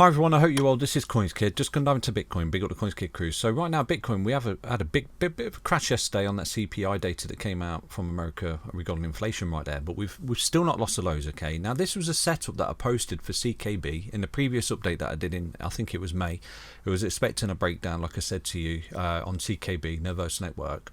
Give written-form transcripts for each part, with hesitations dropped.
Hi everyone, I hope you're well. This is CoinsKid. Just come down to Bitcoin, big up the CoinsKid crew. So right now, Bitcoin, we had a bit of a crash yesterday on that CPI data that came out from America regarding inflation right there. But we've still not lost the lows. Okay, now this was a setup that I posted for CKB in the previous update that I did in, I think it was May. It was expecting a breakdown, like I said to you, on CKB Nervous Network.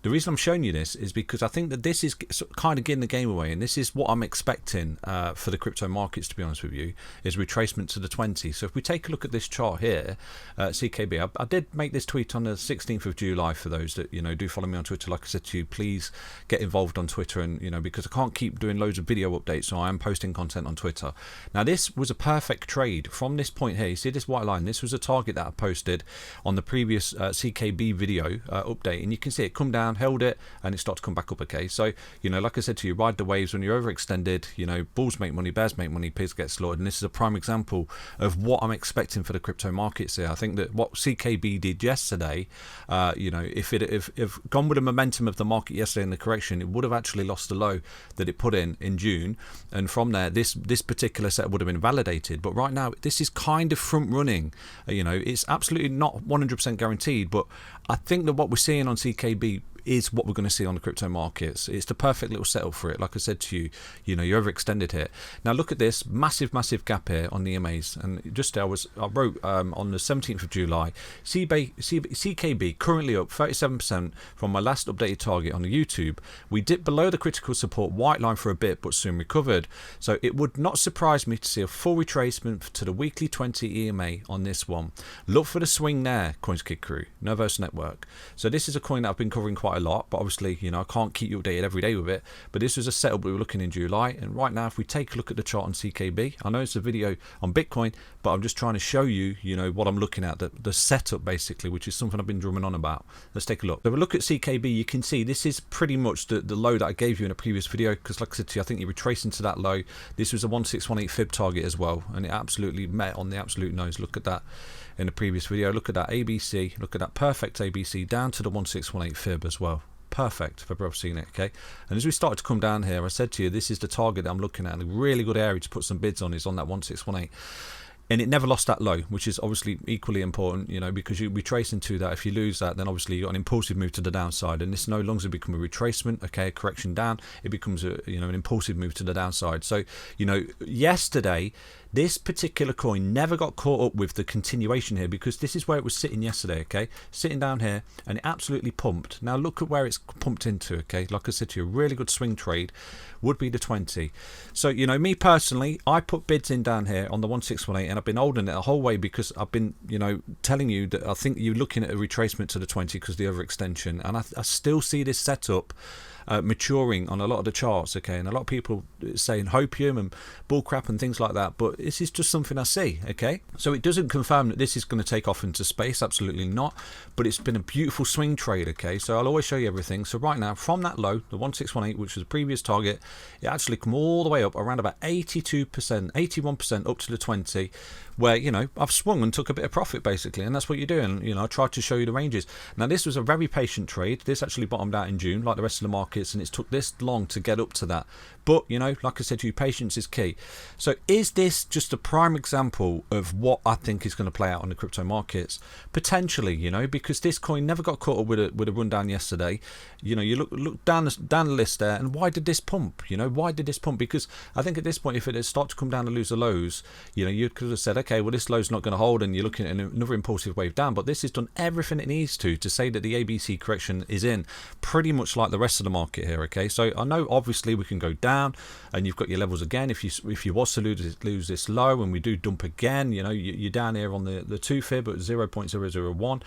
The reason I'm showing you this is because I think that this is kind of getting the game away, and this is what I'm expecting for the crypto markets, to be honest with you, is retracement to the 20. So if we take a look at this chart here, CKB, I did make this tweet on the 16th of July for those that, do follow me on Twitter. Like I said to you, please get involved on Twitter, and, because I can't keep doing loads of video updates, so I am posting content on Twitter. Now, this was a perfect trade from this point here. You see this white line? This was a target that I posted on the previous CKB video update, and you can see it come down, held it, and it started to come back up. Okay, so like I said to you, ride the waves. When you're overextended, bulls make money, bears make money, pigs get slaughtered, and this is a prime example of what I'm expecting for the crypto markets here. I think that what CKB did yesterday, if gone with the momentum of the market yesterday in the correction, it would have actually lost the low that it put in June, and from there this particular set would have been validated. But right now this is kind of front running. It's absolutely not 100% guaranteed, but I think that what we're seeing on CKB is what we're going to see on the crypto markets. It's the perfect little setup for it. Like I said to you, you're overextended here. Now look at this massive gap here on the EMAs, and just I wrote on the 17th of July, CKB currently up 37% from my last updated target on the YouTube. We dipped below the critical support white line for a bit, but soon recovered. So it would not surprise me to see a full retracement to the weekly 20 EMA on this one. Look for the swing there, CoinsKid crew, Nervous Network. So this is a coin that I've been covering quite a lot, but obviously I can't keep you updated every day with it. But this was a setup we were looking in July, and right now if we take a look at the chart on CKB, I know it's a video on Bitcoin, but I'm just trying to show you what I'm looking at, the setup basically, which is something I've been drumming on about. Let's take a look. So if we look at CKB, you can see this is pretty much the low that I gave you in a previous video, because like I said to you, I think you're retracing to that low. This was a 1618 fib target as well, and it absolutely met on the absolute nose. Look at that in the previous video. Look at that ABC, look at that perfect ABC down to the 1618 fib as well. Perfect, if I've ever seen it. Okay, and as we started to come down here, I said to you, this is the target that I'm looking at, and a really good area to put some bids on is on that 1618. And it never lost that low, which is obviously equally important, because you'll be tracing to that. If you lose that, then obviously you've got an impulsive move to the downside, and this no longer become a retracement, okay, a correction down. It becomes an impulsive move to the downside. So, yesterday, this particular coin never got caught up with the continuation here, because this is where it was sitting yesterday, okay, sitting down here, and it absolutely pumped. Now look at where it's pumped into, okay. Like I said to you, a really good swing trade would be the 20. So me personally, I put bids in down here on the 1618, and I've been holding it the whole way, because I've been telling you that I think you're looking at a retracement to the 20 because of the overextension, and I still see this setup maturing on a lot of the charts, okay, and a lot of people saying hopium and bullcrap and things like that, but this is just something I see, okay. So it doesn't confirm that this is going to take off into space, absolutely not, but it's been a beautiful swing trade, okay. So I'll always show you everything. So right now, from that low, the 1618, which was the previous target, it actually come all the way up around about 82%, 81% up to the 20, where I've swung and took a bit of profit basically, and that's what you're doing. I tried to show you the ranges. Now this was a very patient trade. This actually bottomed out in June like the rest of the markets, and it's took this long to get up to that, but like I said to you, patience is key. So is this just a prime example of what I think is going to play out on the crypto markets? Potentially, because this coin never got caught up with a rundown yesterday. You look down the list there, and why did this pump? Why did this pump? Because I think at this point, if it had started to come down and lose the lows, you could have said, okay, well this low's not going to hold, and you're looking at another impulsive wave down. But this has done everything it needs to say that the ABC correction is in, pretty much like the rest of the market here, okay. So I know obviously we can go down, and you've got your levels again. If you was to lose this low, and we do dump again, you're down here on the 2 fib at 0.001.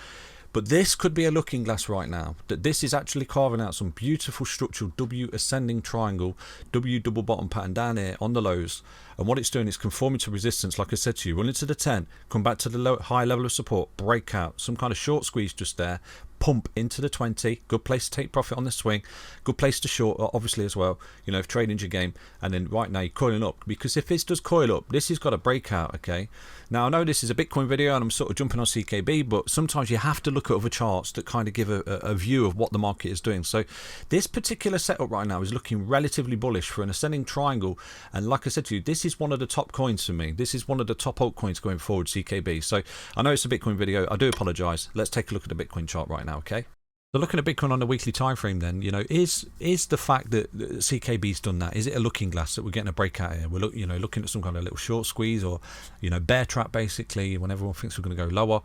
But this could be a looking glass right now, that this is actually carving out some beautiful structural W ascending triangle, W double bottom pattern down here on the lows. And what it's doing is conforming to resistance, like I said to you, run into the 10, come back to the high level of support, break out, some kind of short squeeze just there, pump into the 20, good place to take profit on the swing, good place to short obviously as well, if trading's your game. And then right now you're coiling up, because if this does coil up, this has got a breakout, okay. Now I know this is a Bitcoin video and I'm sort of jumping on CKB, but sometimes you have to look at other charts that kind of give a view of what the market is doing. So this particular setup right now is looking relatively bullish for an ascending triangle, and like I said to you, this is is one of the top coins for me. This is one of the top altcoins going forward, CKB. So I know it's a Bitcoin video. I do apologize. Let's take a look at the Bitcoin chart right now, okay? So looking at Bitcoin on the weekly time frame, then, you know, is the fact that CKB's done that, is it a looking glass that we're getting a breakout here? We're looking at some kind of little short squeeze, or, you know, bear trap basically when everyone thinks we're going to go lower.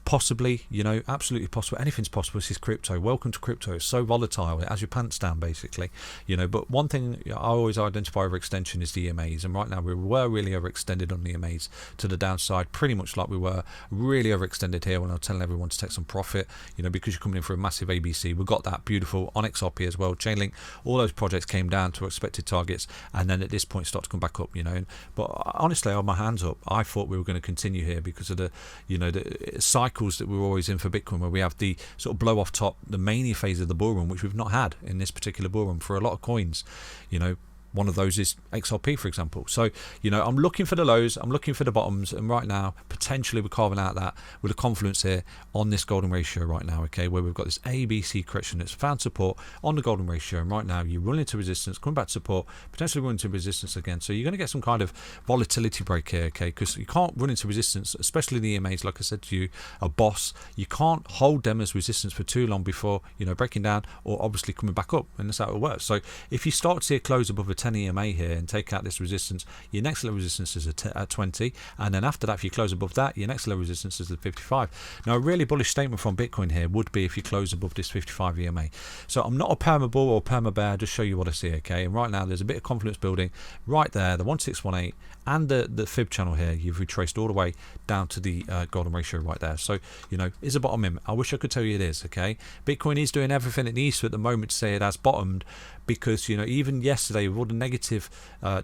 Possibly, you know, absolutely possible. Anything's possible. This is crypto. Welcome to crypto. It's so volatile. It has your pants down, basically. You know, but one thing I always identify overextension is the EMAs. And right now we were really overextended on the EMAs to the downside, pretty much like we were really overextended here when I was telling everyone to take some profit, you know, because you're coming in for a massive ABC. We've got that beautiful on XRP as well. Chainlink, all those projects came down to expected targets, and then at this point start to come back up, you know. But honestly, I had my hands up. I thought we were going to continue here because of the, you know, the cycle that we were always in for Bitcoin, where we have the sort of blow off top, the mania phase of the bull run, which we've not had in this particular bull run for a lot of coins. You know, one of those is XRP, for example. So, you know, I'm looking for the lows, I'm looking for the bottoms, and right now, potentially we're carving out that with a confluence here on this golden ratio right now, okay, where we've got this ABC correction that's found support on the golden ratio, and right now you run into resistance, come back to support, potentially run into resistance again. So you're going to get some kind of volatility break here, okay, because you can't run into resistance, especially the EMAs, like I said to you, a boss. You can't hold them as resistance for too long before, you know, breaking down or obviously coming back up, and that's how it works. So if you start to see a close above a 10 EMA here and take out this resistance, your next level resistance is at 20, and then after that, if you close above that, your next level resistance is at 55. Now, a really bullish statement from Bitcoin here would be if you close above this 55 EMA. So I'm not a perma bull or perma bear, just show you what I see, okay? And right now there's a bit of confidence building right there, the 1618 and the fib channel here. You've retraced all the way down to the golden ratio right there. So, you know, is a bottom in. I wish I could tell you it is, okay? Bitcoin is doing everything it needs to at the moment to say it has bottomed, because, you know, even yesterday with all the negative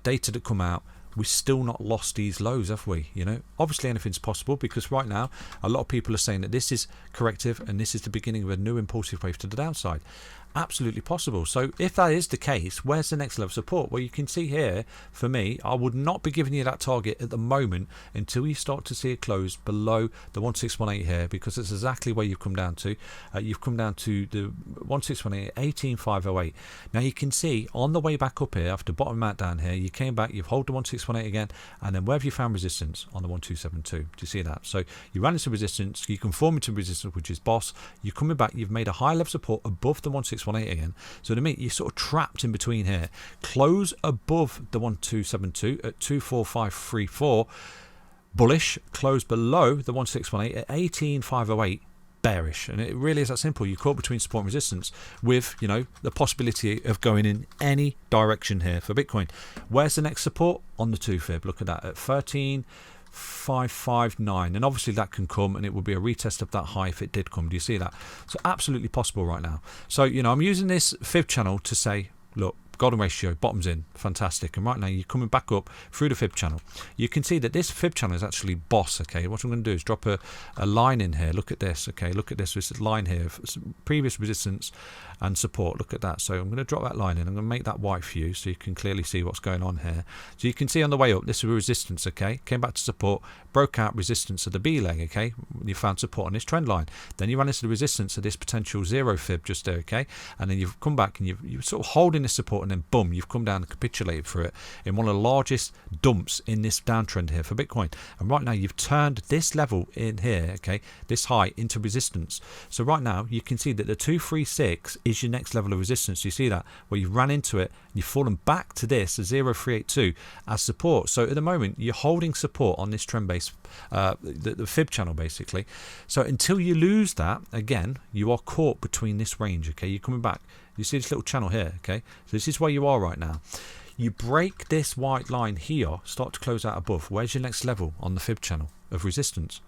data that come out, we've still not lost these lows, have we? You know, obviously anything's possible, because right now a lot of people are saying that this is corrective and this is the beginning of a new impulsive wave to the downside. Absolutely possible. So if that is the case, where's the next level of support? Well, you can see here, for me, I would not be giving you that target at the moment until you start to see it close below the 1618 here, because it's exactly where you've come down to. You've come down to the 1618, 18508. Now you can see on the way back up here, after bottoming out down here, you came back, you've held the 1618 again, and then where have you found resistance? On the 1272. Do you see that? So you ran into resistance, you conform into resistance, which is boss. You're coming back, you've made a high level support above the 1618 again. So to me, you're sort of trapped in between here. Close above the 1272 at 24534, bullish. Close below the 1618 at 18508, bearish. And it really is that simple. You're caught between support and resistance with, you know, the possibility of going in any direction here for Bitcoin. Where's the next support? On the 2 fib. Look at that at 13,559, and obviously that can come, and it would be a retest of that high if it did come. Do you see that? So absolutely possible right now. So, you know, I'm using this fib channel to say, look, golden ratio bottoms in, fantastic, and right now you're coming back up through the fib channel. You can see that this fib channel is actually boss, okay? What I'm going to do is drop a line in here. Look at this, okay? Look at this line here, previous resistance and support. Look at that. So I'm going to drop that line in. I'm going to make that white for you so you can clearly see what's going on here. So you can see on the way up, this is resistance, okay? Came back to support, broke out resistance of the B leg, okay? You found support on this trend line. Then you ran into the resistance of this potential 0 fib just there, okay? And then you've come back and you're sort of holding this support, and then boom, you've come down and capitulated for it in one of the largest dumps in this downtrend here for Bitcoin. And right now you've turned this level in here, okay, this high, into resistance. So right now you can see that the 236 is your next level of resistance. You see that, where you ran into it and you've fallen back to this 0382 as support. So at the moment you're holding support on this trend base, the fib channel basically. So until you lose that, again, you are caught between this range, okay? You're coming back. You see this little channel here, okay? So this is where you are right now. You break this white line here, start to close out above. Where's your next level on the fib channel of resistance?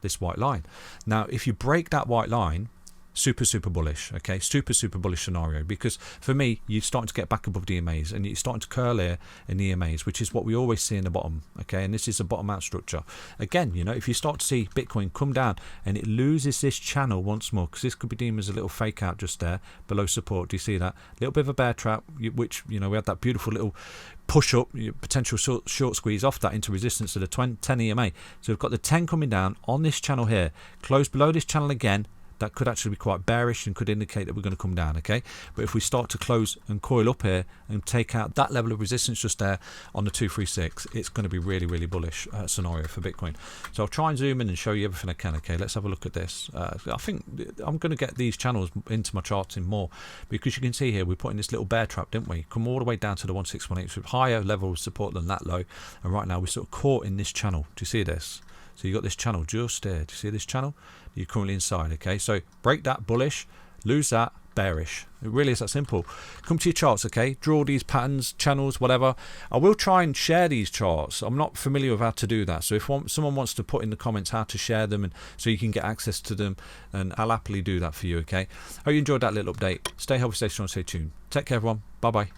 This white line. Now, if you break that white line, super bullish, okay? Super bullish scenario, because for me, you're starting to get back above the EMAs, and you're starting to curl here in the EMAs, which is what we always see in the bottom, okay? And this is a bottom out structure. Again, you know, if you start to see Bitcoin come down and it loses this channel once more, because this could be deemed as a little fake out just there below support. Do you see that? A little bit of a bear trap, which, you know, we had that beautiful little push up, potential short squeeze off that into resistance to the 10 EMA. So we've got the 10 coming down on this channel here, close below this channel again, that could actually be quite bearish and could indicate that we're going to come down, okay? But if we start to close and coil up here and take out that level of resistance just there on the 236, it's going to be really, really bullish scenario for Bitcoin. So I'll try and zoom in and show you everything I can, okay? Let's have a look at this. I think I'm going to get these channels into my charts in more, because you can see here we're putting this little bear trap, didn't we? Come all the way down to the 1618 with higher level of support than that low, and right now we're sort of caught in this channel. Do you see this? So you got this channel just there. Do you see this channel? You're currently inside, okay? So break that bullish, lose that bearish. It really is that simple. Come to your charts, okay? Draw these patterns, channels, whatever. I will try and share these charts. I'm not familiar with how to do that. So if someone wants to put in the comments how to share them and so you can get access to them, and I'll happily do that for you, okay? Hope you enjoyed that little update. Stay healthy, stay strong, stay tuned. Take care, everyone. Bye-bye.